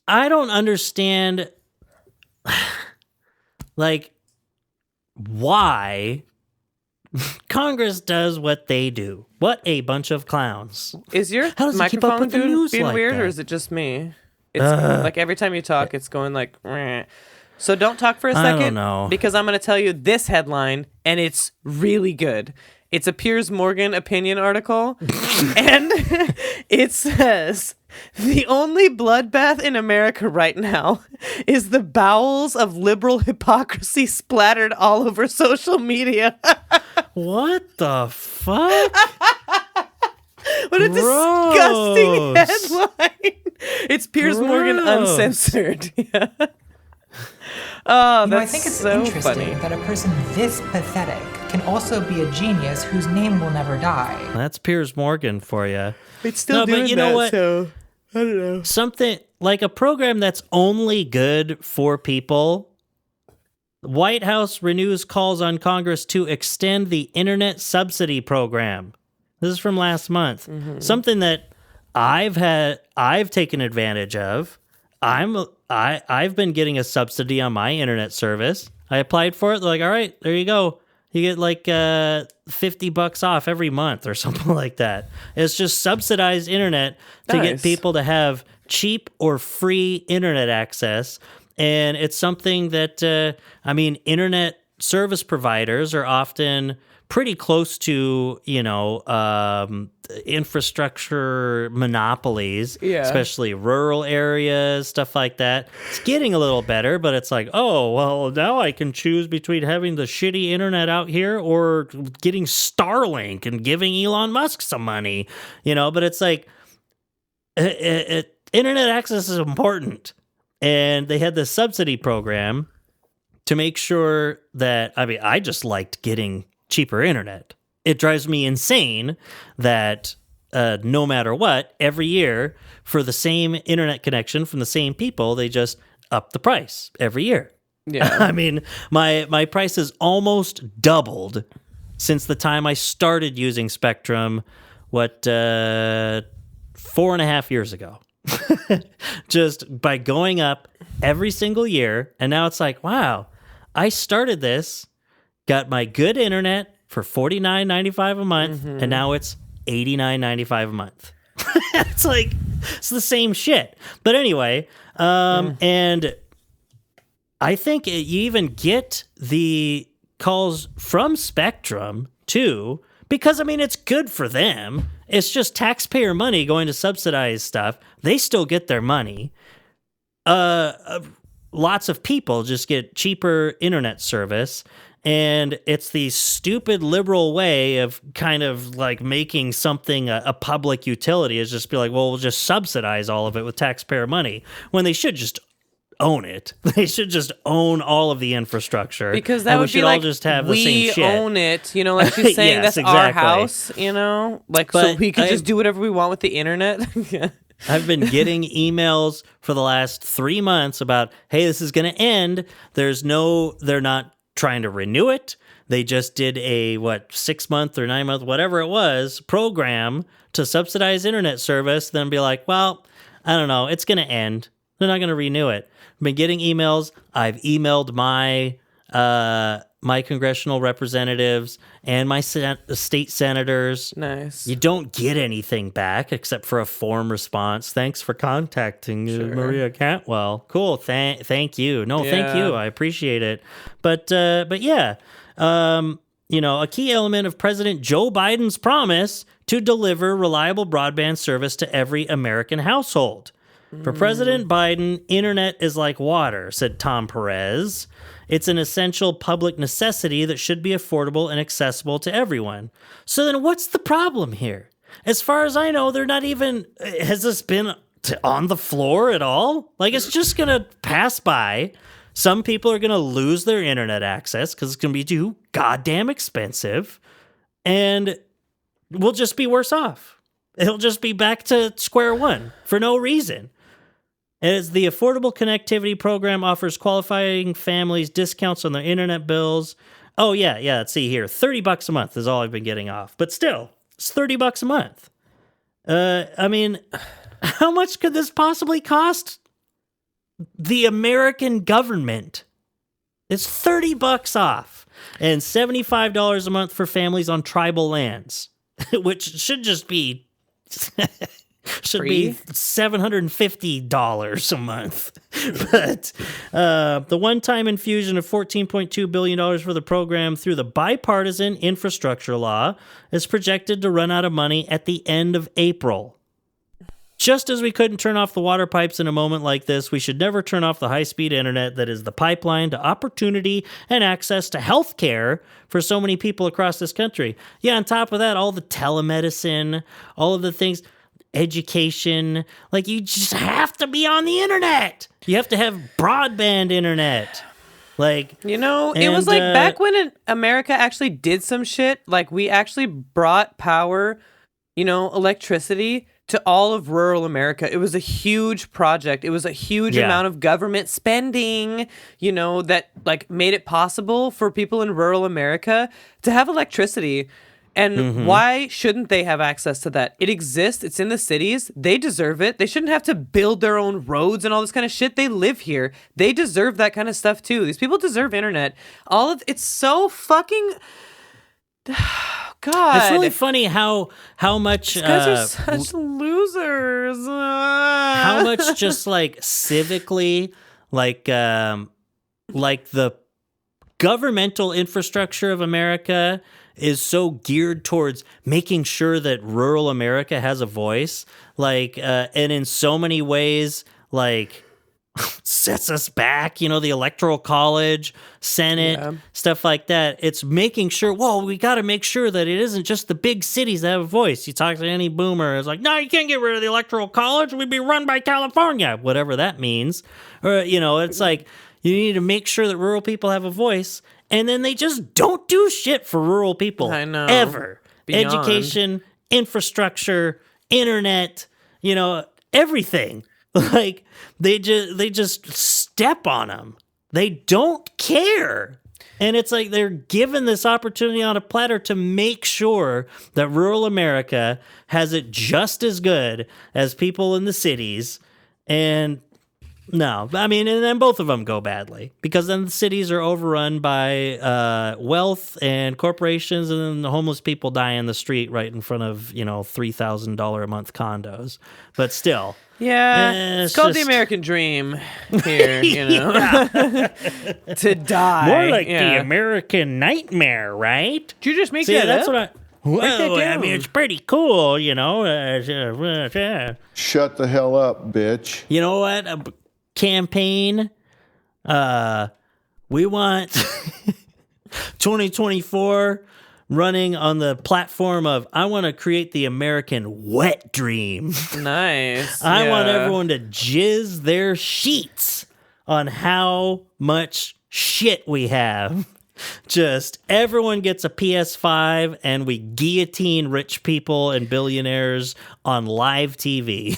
I don't understand, like, why Congress does what they do. What a bunch of clowns. Is your How does it keep up microphone with the news being like weird, that? or is it just me? It's like every time you talk, it's going like. "Meh." So don't talk for a second. I don't know. Because I'm going to tell you this headline, and it's really good. It's a Piers Morgan opinion article, and it says, the only bloodbath in America right now is the bowels of liberal hypocrisy splattered all over social media. What the fuck? What a disgusting headline. It's Piers Morgan uncensored. Yeah. Oh, that's I think it's so interesting funny. that a person this pathetic can also be a genius whose name will never die. That's Piers Morgan for you. It's still doing but you that, know what? so I don't know. Something like a program that's only good for people. White House renews calls on Congress to extend the internet subsidy program. This is from last month. Something that I've taken advantage of. I've been getting a subsidy on my internet service. I applied for it. They're like, all right, there you go. You get like $50 off every month or something like that. It's just subsidized internet to get people to have cheap or free internet access. And it's something that, internet service providers are often pretty close to, infrastructure monopolies, especially rural areas, stuff like that. It's getting a little better, but it's like, oh, well, now I can choose between having the shitty internet out here or getting Starlink and giving Elon Musk some money, but it's like, internet access is important. And they had this subsidy program to make sure that, I just liked getting cheaper internet. It drives me insane that no matter what, every year for the same internet connection from the same people, they just up the price every year. Yeah. My price has almost doubled since the time I started using Spectrum, 4.5 years ago. Just by going up every single year. And now it's like, wow, I started this, got my good internet for $49.95 a month, and now it's $89.95 a month. It's like, it's the same shit. But anyway, and I think you even get the calls from Spectrum too, because it's good for them. It's just taxpayer money going to subsidize stuff. They still get their money. Lots of people just get cheaper internet service. And it's the stupid liberal way of kind of like making something a public utility is just be like, well, we'll just subsidize all of it with taxpayer money when they should just own it. They should just own all of the infrastructure. Because that would be like, all just have the same shit. We own it, like she's saying, yes, that's our house, But so we can just do whatever we want with the internet. I've been getting emails for the last 3 months about, hey, this is going to end. They're not trying to renew it. They just did a 6-month or 9-month, whatever it was, program to subsidize internet service. Then be like, well, I don't know, it's going to end. They're not going to renew it. I've been getting emails. I've emailed my my congressional representatives and my state senators. Nice. You don't get anything back except for a form response. Thanks for contacting Maria Cantwell. Cool. Thank you. No, thank you. I appreciate it. But yeah, a key element of President Joe Biden's promise to deliver reliable broadband service to every American household. For President Biden, internet is like water, said Tom Perez. It's an essential public necessity that should be affordable and accessible to everyone. So then what's the problem here? As far as I know, they're not even... Has this been on the floor at all? Like, it's just going to pass by Some people are going to lose their internet access because it's going to be too goddamn expensive, and we'll just be worse off. It'll just be back to square one for no reason. As the Affordable Connectivity Program offers qualifying families discounts on their internet bills. Oh, yeah, let's see here. $30 a month is all I've been getting off. But still, it's $30 a month. I mean, how much could this possibly cost the American government? It's $30 off and $75 a month for families on tribal lands, which should just be be $750 a month. But the one-time infusion of $14.2 billion for the program through the bipartisan infrastructure law is projected to run out of money at the end of April. Just as we couldn't turn off the water pipes in a moment like this, we should never turn off the high-speed internet that is the pipeline to opportunity and access to health care for so many people across this country. Yeah, on top of that, all the telemedicine, all of the things, education, like you just have to be on the internet. You have to have broadband internet. Like, it was like back when America actually did some shit, like we actually brought power, electricity to all of rural America. It was a huge project. It was a huge amount of government spending, that like made it possible for people in rural America to have electricity. And why shouldn't they have access to that? It exists. It's in the cities. They deserve it. They shouldn't have to build their own roads and all this kind of shit. They live here. They deserve that kind of stuff too. These people deserve internet. It's so fucking... God. It's really funny how much... These guys are such losers. How much just like civically, like the governmental infrastructure of America is so geared towards making sure that rural America has a voice, and in so many ways, sets us back, the Electoral College, Senate, stuff like that. It's making sure, we got to make sure that it isn't just the big cities that have a voice. You talk to any boomer, it's like, no, you can't get rid of the Electoral College. We'd be run by California, whatever that means. Or, it's like, you need to make sure that rural people have a voice. And then they just don't do shit for rural people. I know. Ever. Beyond. Education, infrastructure, internet, everything. Like they just step on them. They don't care. And it's like they're given this opportunity on a platter to make sure that rural America has it just as good as people in the cities. And no, I mean, and then both of them go badly because then the cities are overrun by wealth and corporations, and then the homeless people die in the street right in front of, $3,000 a month condos. But still. Yeah, it's called the American dream here, to die. More like the American nightmare, right? Did you just make See, that that's up? what I mean, it's pretty cool, Shut the hell up, bitch. You know what? A campaign. We want 2024 running on the platform of I want to create the American wet dream. Nice. I want everyone to jizz their sheets on how much shit we have. Just everyone gets a PS5 and we guillotine rich people and billionaires on live TV.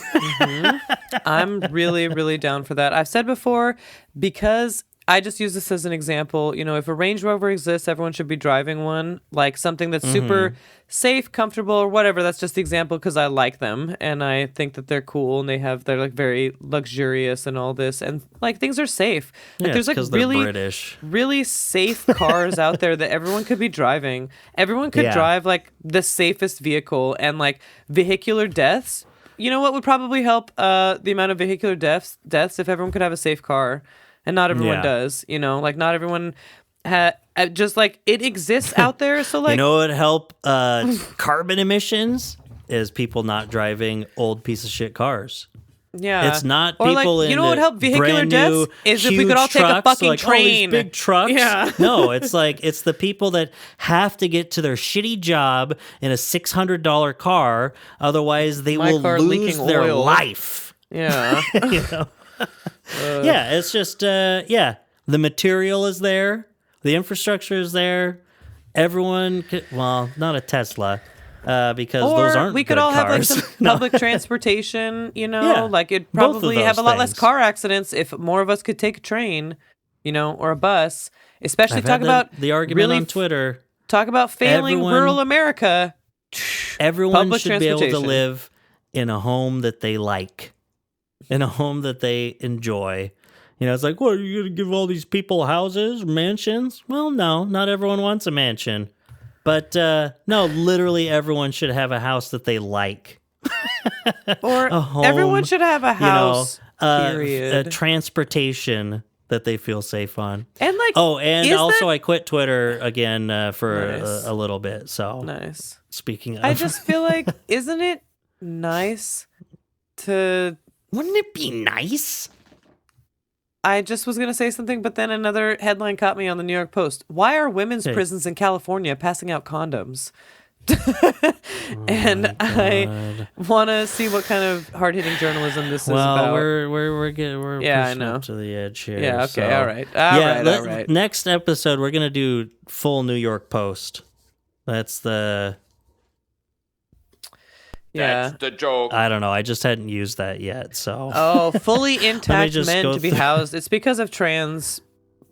I'm really, really down for that. I've said before, because I just use this as an example. If a Range Rover exists, everyone should be driving one, like something that's super safe, comfortable, or whatever. That's just the example because I like them and I think that they're cool and they're like very luxurious and all this, and like things are safe. Like, there's like really, British. really safe cars out there that everyone could be driving. Everyone could drive like the safest vehicle, and like vehicular deaths. You know what would probably help the amount of vehicular deaths if everyone could have a safe car. And not everyone does, like not everyone just like it exists out there. So like, what would help carbon emissions is people not driving old piece of shit cars. Yeah, it's not or people like, in what would help vehicular deaths is if we huge could all take a trucks, fucking like, train. all these big trucks. Yeah. No, it's like it's the people that have to get to their shitty job in a $600 car, otherwise they will lose their life. Yeah. Yeah, it's just The material is there. The infrastructure is there. Everyone could, well, not a Tesla, because those aren't we could good all have like cars. some public transportation, Yeah, like it'd both of probably those have a lot less things. car accidents if more of us could take a train, or a bus. Especially I've talk had about the argument really on Twitter. talk about failing rural America. Everyone Public should be able to transportation. live in a home that they like, in a home that they enjoy. It's like, what, are you going to give all these people houses, mansions? Well, no, not everyone wants a mansion. But no, literally everyone should have a house that they like. Or A home, everyone should have a house, a period. transportation that they feel safe on. And like, and is also that- I quit Twitter again for Nice. a little bit. So Nice. Speaking of, I just feel like, isn't it nice to... Wouldn't it be nice? I just was going to say something, but then another headline caught me on the New York Post. Why are women's prisons in California passing out condoms? And I want to see what kind of hard-hitting journalism this is about. We're Yeah, I pushing know. up to the edge here. Yeah, okay, so. all right. All right. Next episode, we're gonna do full New York Post. That's the. Yeah. That's the joke. I don't know. I just hadn't used that yet. So. Oh, fully intact just men go to be through- housed. It's because of trans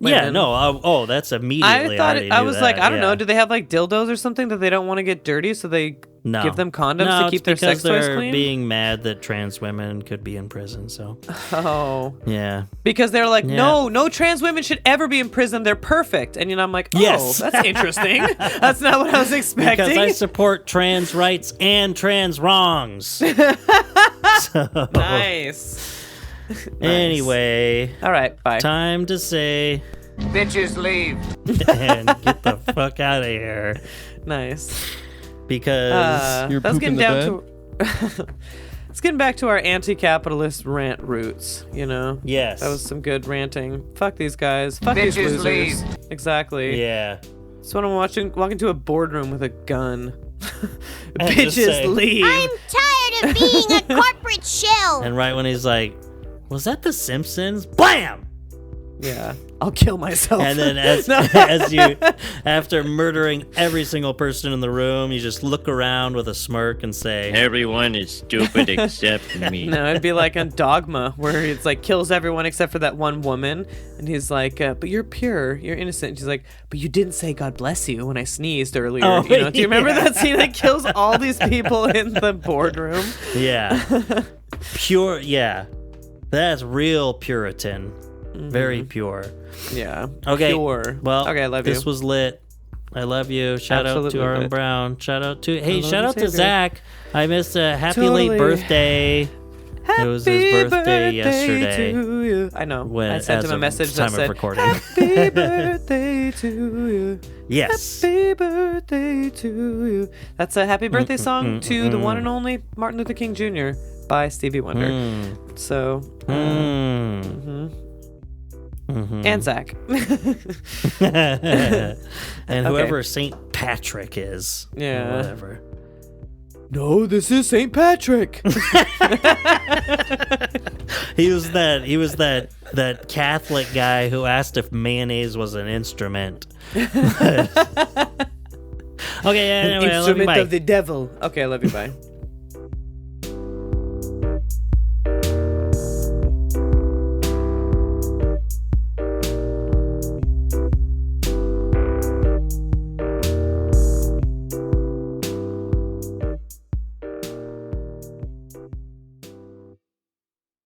Yeah, women. no. That's immediately. I thought already I knew was that, like, I don't know. yeah. Do they have like dildos or something that they don't want to get dirty, so they No. give them condoms No, to keep it's their because sex toys they're clean? being mad that trans women could be in prison. So. Oh. Yeah. Because they're like, Yeah. no trans women should ever be in prison. They're perfect. And I'm like, oh, Yes. that's interesting. That's not what I was expecting. Because I support trans rights and trans wrongs. So, Nice. Anyway. All right, bye. Time to say Bitches leave. and get the fuck out of here. Nice. Because that's getting down to. It's getting back to our anti-capitalist rant roots, Yes. That was some good ranting. Fuck these guys. Fuck these Bitches losers. leave. Exactly. Yeah. It's when I'm walking to a boardroom with a gun. And just Bitches say- leave. I'm tired of being a corporate shell. And right when he's like, was that The Simpsons? Blam! Yeah. I'll kill myself. And then as you, after murdering every single person in the room, you just look around with a smirk and say, Everyone is stupid except me. No, it'd be like a Dogma where it's like kills everyone except for that one woman, and he's like, "But you're pure, you're innocent." And she's like, "But you didn't say God bless you when I sneezed earlier." Oh, Do you remember yeah. that scene that kills all these people in the boardroom? yeah. Pure, yeah. That's real Puritan. Very pure. Yeah. Okay. Pure. Well, okay, I love you. this was lit. I love you. Shout out Absolutely to Aaron lit. Brown. Shout out to love shout you, out to Xavier. Zach. I missed a happy late Totally. birthday. It was his birthday yesterday. To you. I know. When- I sent as him a of message time that of said, recording. "Happy birthday to you." Yes. Happy birthday to you. That's a happy birthday song to the one and only Martin Luther King Jr. by Stevie Wonder. So, and Zach. And whoever Saint Patrick is. Yeah. Whatever. No, this is St. Patrick. He was that Catholic guy who asked if mayonnaise was an instrument. Okay, anyway, I love you, Instrument bye. of the devil. Okay, I love you. Bye.